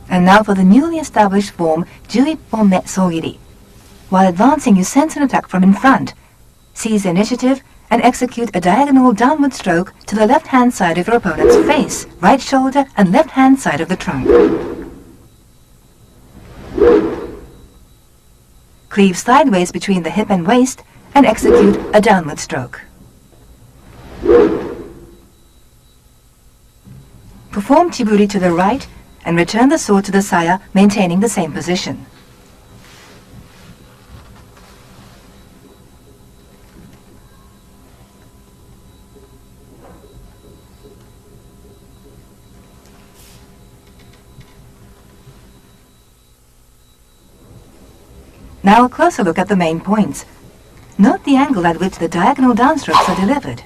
And now for the newly established form, 11-me So-giri. While advancing, you sense an attack from in front. Seize the initiative and execute a diagonal downward stroke to the left-hand side of your opponent's face, right shoulder and left-hand side of the trunk. Cleave sideways between the hip and waist and execute a downward stroke. Perform chiburi to the right and return the sword to the saya, maintaining the same position. Now a closer look at the main points. Note the angle at which the diagonal downstrokes are delivered.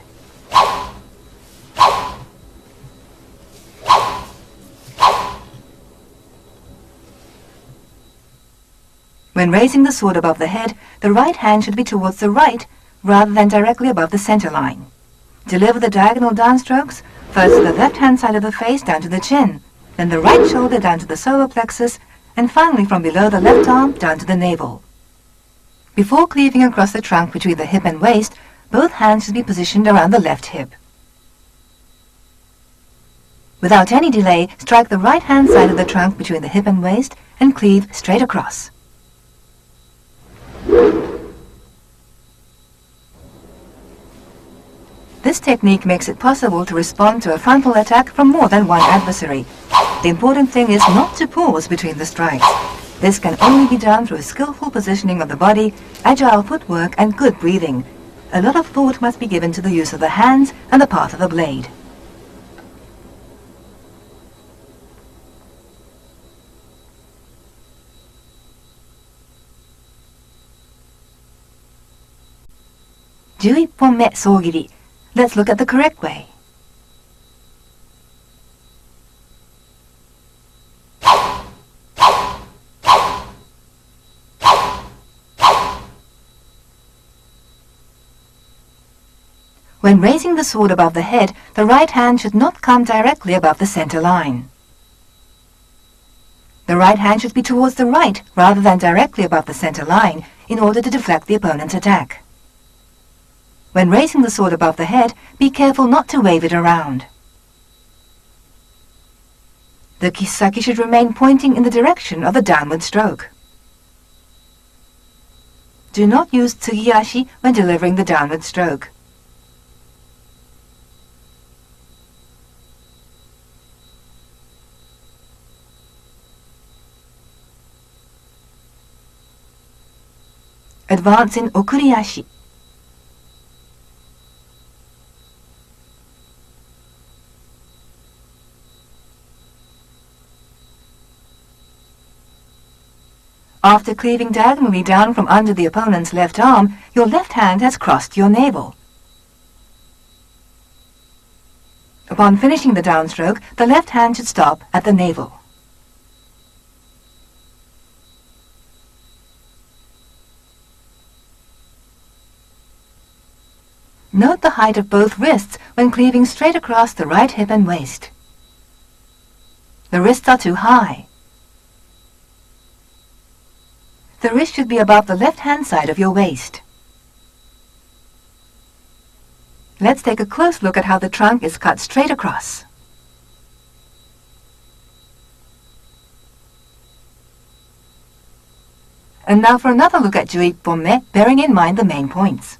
When raising the sword above the head, the right hand should be towards the right rather than directly above the center line. Deliver the diagonal downstrokes, first to the left-hand side of the face down to the chin, then the right shoulder down to the solar plexus, and finally from below the left arm down to the navel. Before cleaving across the trunk between the hip and waist, both hands should be positioned around the left hip. Without any delay, strike the right-hand side of the trunk between the hip and waist and cleave straight across. This technique makes it possible to respond to a frontal attack from more than one adversary. The important thing is not to pause between the strikes. This can only be done through skillful positioning of the body, agile footwork, and good breathing. A lot of thought must be given to the use of the hands and the path of the blade. Ippon-me So-giri. Let's look at the correct way. When raising the sword above the head, the right hand should not come directly above the center line. The right hand should be towards the right rather than directly above the center line in order to deflect the opponent's attack. When raising the sword above the head, be careful not to wave it around. The kisaki should remain pointing in the direction of the downward stroke. Do not use tsugi-ashi when delivering the downward stroke. Advance in okuri-ashi. After cleaving diagonally down from under the opponent's left arm, your left hand has crossed your navel. Upon finishing the downstroke, the left hand should stop at the navel. Note the height of both wrists when cleaving straight across the right hip and waist. The wrists are too high. The wrist should be above the left-hand side of your waist. Let's take a close look at how the trunk is cut straight across. And now for another look at Ippon-me, bearing in mind the main points.